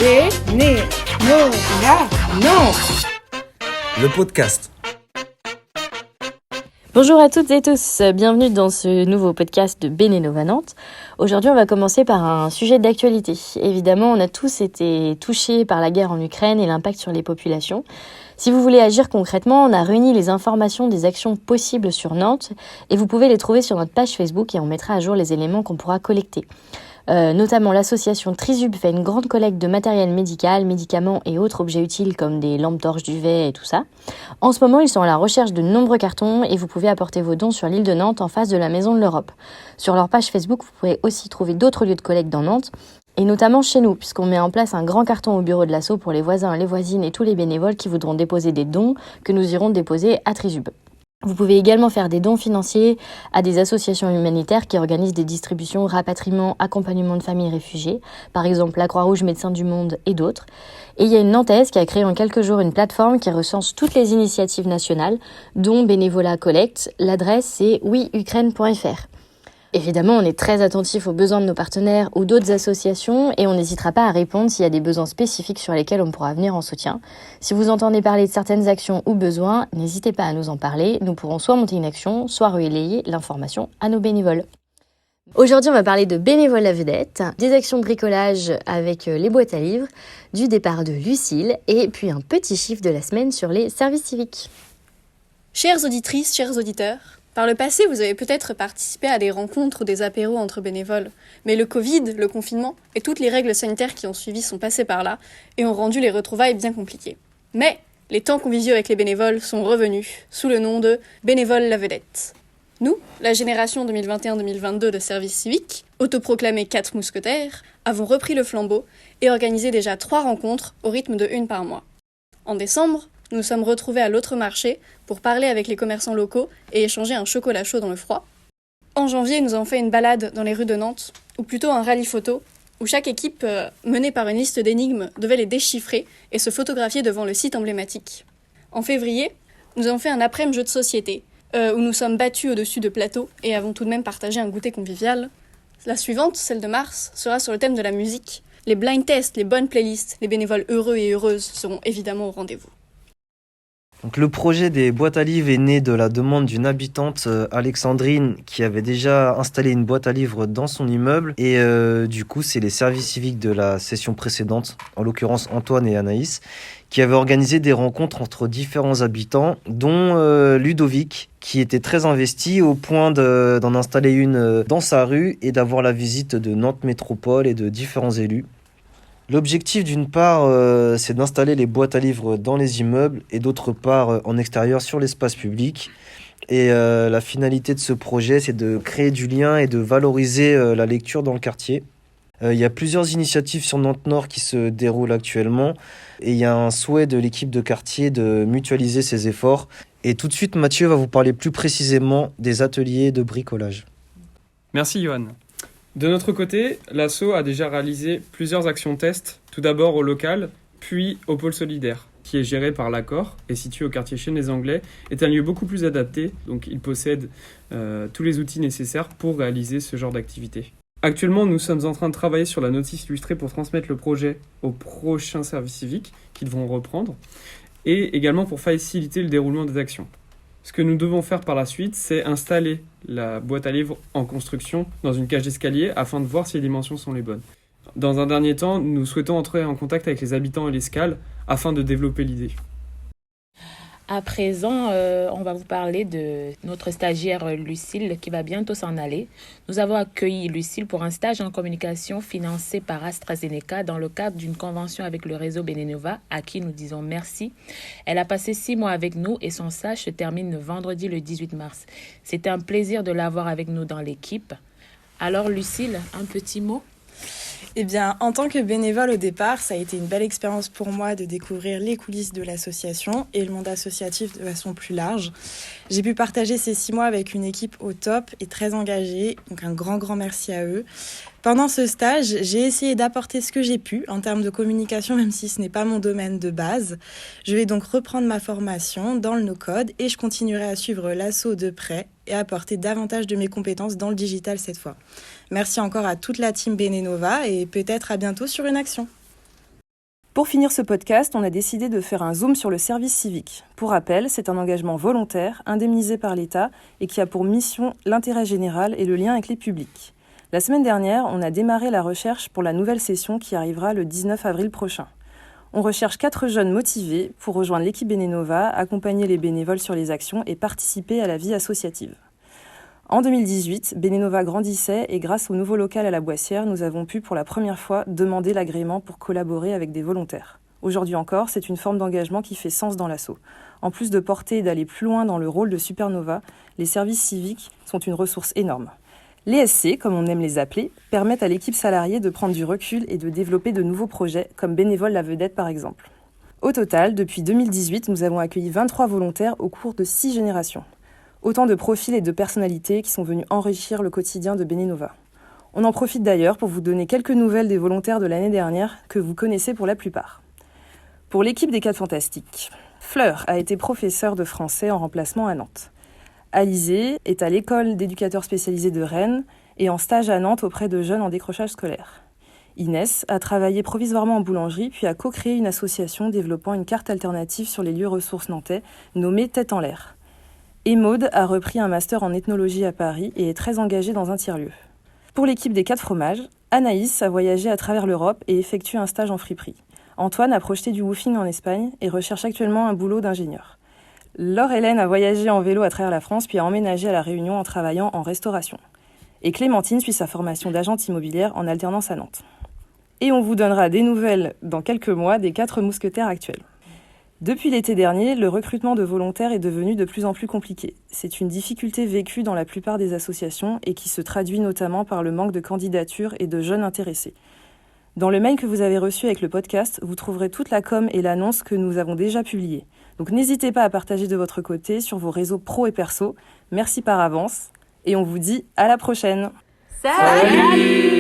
Non. Le podcast. Bonjour à toutes et tous, bienvenue dans ce nouveau podcast de Bénénova Nantes. Aujourd'hui, on va commencer par un sujet d'actualité. Évidemment, on a tous été touchés par la guerre en Ukraine et l'impact sur les populations. Si vous voulez agir concrètement, on a réuni les informations des actions possibles sur Nantes et vous pouvez les trouver sur notre page Facebook et on mettra à jour les éléments qu'on pourra collecter. Notamment l'association Trisub fait une grande collecte de matériel médical, médicaments et autres objets utiles comme des lampes torches, duvet et tout ça. En ce moment, ils sont à la recherche de nombreux cartons et vous pouvez apporter vos dons sur l'île de Nantes en face de la Maison de l'Europe. Sur leur page Facebook, vous pourrez aussi trouver d'autres lieux de collecte dans Nantes et notamment chez nous puisqu'on met en place un grand carton au bureau de l'asso pour les voisins, les voisines et tous les bénévoles qui voudront déposer des dons que nous irons déposer à Trisub. Vous pouvez également faire des dons financiers à des associations humanitaires qui organisent des distributions, rapatriement, accompagnement de familles réfugiées, par exemple la Croix-Rouge, Médecins du Monde et d'autres. Et il y a une Nantaise qui a créé en quelques jours une plateforme qui recense toutes les initiatives nationales, dont Bénévolat Collecte. L'adresse c'est oui-ukraine.fr. Évidemment, on est très attentif aux besoins de nos partenaires ou d'autres associations et on n'hésitera pas à répondre s'il y a des besoins spécifiques sur lesquels on pourra venir en soutien. Si vous entendez parler de certaines actions ou besoins, n'hésitez pas à nous en parler. Nous pourrons soit monter une action, soit relayer l'information à nos bénévoles. Aujourd'hui, on va parler de bénévolat vedette, des actions de bricolage avec les boîtes à livres, du départ de Lucille et puis un petit chiffre de la semaine sur les services civiques. Chères auditrices, chers auditeurs, par le passé, vous avez peut-être participé à des rencontres ou des apéros entre bénévoles. Mais le Covid, le confinement et toutes les règles sanitaires qui ont suivi sont passées par là et ont rendu les retrouvailles bien compliquées. Mais les temps conviviaux avec les bénévoles sont revenus sous le nom de Bénévoles la vedette. Nous, la génération 2021-2022 de service civique, autoproclamés 4 mousquetaires, avons repris le flambeau et organisé déjà 3 rencontres au rythme de 1 par mois. En décembre, nous nous sommes retrouvés à l'autre marché pour parler avec les commerçants locaux et échanger un chocolat chaud dans le froid. En janvier, nous avons fait une balade dans les rues de Nantes, ou plutôt un rallye photo, où chaque équipe, menée par une liste d'énigmes, devait les déchiffrer et se photographier devant le site emblématique. En février, nous avons fait un après-midi jeu de société, où nous sommes battus au-dessus de plateaux et avons tout de même partagé un goûter convivial. La suivante, celle de mars, sera sur le thème de la musique. Les blind tests, les bonnes playlists, les bénévoles heureux et heureuses seront évidemment au rendez-vous. Donc, le projet des boîtes à livres est né de la demande d'une habitante, Alexandrine, qui avait déjà installé une boîte à livres dans son immeuble. Et du coup, c'est les services civiques de la session précédente, en l'occurrence Antoine et Anaïs, qui avaient organisé des rencontres entre différents habitants, dont Ludovic, qui était très investi au point d'en installer une dans sa rue et d'avoir la visite de Nantes Métropole et de différents élus. L'objectif d'une part, c'est d'installer les boîtes à livres dans les immeubles et d'autre part en extérieur sur l'espace public. Et la finalité de ce projet, c'est de créer du lien et de valoriser la lecture dans le quartier. Il y a plusieurs initiatives sur Nantes Nord qui se déroulent actuellement et il y a un souhait de l'équipe de quartier de mutualiser ses efforts. Et tout de suite, Mathieu va vous parler plus précisément des ateliers de bricolage. Merci Johan. De notre côté, l'asso a déjà réalisé plusieurs actions tests, tout d'abord au local, puis au pôle solidaire, qui est géré par l'Accord et situé au quartier Chênes-les-Anglais, est un lieu beaucoup plus adapté, donc il possède tous les outils nécessaires pour réaliser ce genre d'activité. Actuellement, nous sommes en train de travailler sur la notice illustrée pour transmettre le projet aux prochains services civiques qui devront reprendre, et également pour faciliter le déroulement des actions. Ce que nous devons faire par la suite, c'est installer la boîte à livres en construction dans une cage d'escalier afin de voir si les dimensions sont les bonnes. Dans un dernier temps, nous souhaitons entrer en contact avec les habitants et l'escale afin de développer l'idée. À présent, on va vous parler de notre stagiaire Lucille qui va bientôt s'en aller. Nous avons accueilli Lucille pour un stage en communication financé par AstraZeneca dans le cadre d'une convention avec le réseau Bénénova, à qui nous disons merci. Elle a passé 6 mois avec nous et son stage se termine le vendredi le 18 mars. C'était un plaisir de l'avoir avec nous dans l'équipe. Alors Lucille, un petit mot ? Eh bien, en tant que bénévole au départ, ça a été une belle expérience pour moi de découvrir les coulisses de l'association et le monde associatif de façon plus large. J'ai pu partager ces 6 mois avec une équipe au top et très engagée, donc un grand merci à eux. Pendant ce stage, j'ai essayé d'apporter ce que j'ai pu en termes de communication, même si ce n'est pas mon domaine de base. Je vais donc reprendre ma formation dans le no-code et je continuerai à suivre l'asso de près et apporter davantage de mes compétences dans le digital cette fois. Merci encore à toute la team Bénénova et peut-être à bientôt sur une action. Pour finir ce podcast, on a décidé de faire un zoom sur le service civique. Pour rappel, c'est un engagement volontaire, indemnisé par l'État et qui a pour mission l'intérêt général et le lien avec les publics. La semaine dernière, on a démarré la recherche pour la nouvelle session qui arrivera le 19 avril prochain. On recherche 4 jeunes motivés pour rejoindre l'équipe Benenova, accompagner les bénévoles sur les actions et participer à la vie associative. En 2018, Benenova grandissait et grâce au nouveau local à la Boissière, nous avons pu pour la première fois demander l'agrément pour collaborer avec des volontaires. Aujourd'hui encore, c'est une forme d'engagement qui fait sens dans l'asso. En plus de porter et d'aller plus loin dans le rôle de supernova, les services civiques sont une ressource énorme. Les SC, comme on aime les appeler, permettent à l'équipe salariée de prendre du recul et de développer de nouveaux projets, comme Bénévole la Vedette par exemple. Au total, depuis 2018, nous avons accueilli 23 volontaires au cours de 6 générations. Autant de profils et de personnalités qui sont venus enrichir le quotidien de Benenova. On en profite d'ailleurs pour vous donner quelques nouvelles des volontaires de l'année dernière que vous connaissez pour la plupart. Pour l'équipe des 4 Fantastiques, Fleur a été professeure de français en remplacement à Nantes. Alizé est à l'école d'éducateurs spécialisés de Rennes et en stage à Nantes auprès de jeunes en décrochage scolaire. Inès a travaillé provisoirement en boulangerie puis a co-créé une association développant une carte alternative sur les lieux ressources nantais nommée Tête en l'air. Et Maude a repris un master en ethnologie à Paris et est très engagée dans un tiers-lieu. Pour l'équipe des 4 fromages, Anaïs a voyagé à travers l'Europe et effectue un stage en friperie. Antoine a projeté du woofing en Espagne et recherche actuellement un boulot d'ingénieur. Laure-Hélène a voyagé en vélo à travers la France puis a emménagé à La Réunion en travaillant en restauration. Et Clémentine suit sa formation d'agente immobilière en alternance à Nantes. Et on vous donnera des nouvelles dans quelques mois des 4 mousquetaires actuels. Depuis l'été dernier, le recrutement de volontaires est devenu de plus en plus compliqué. C'est une difficulté vécue dans la plupart des associations et qui se traduit notamment par le manque de candidatures et de jeunes intéressés. Dans le mail que vous avez reçu avec le podcast, vous trouverez toute la com et l'annonce que nous avons déjà publiée. Donc n'hésitez pas à partager de votre côté sur vos réseaux pro et perso. Merci par avance et on vous dit à la prochaine. Salut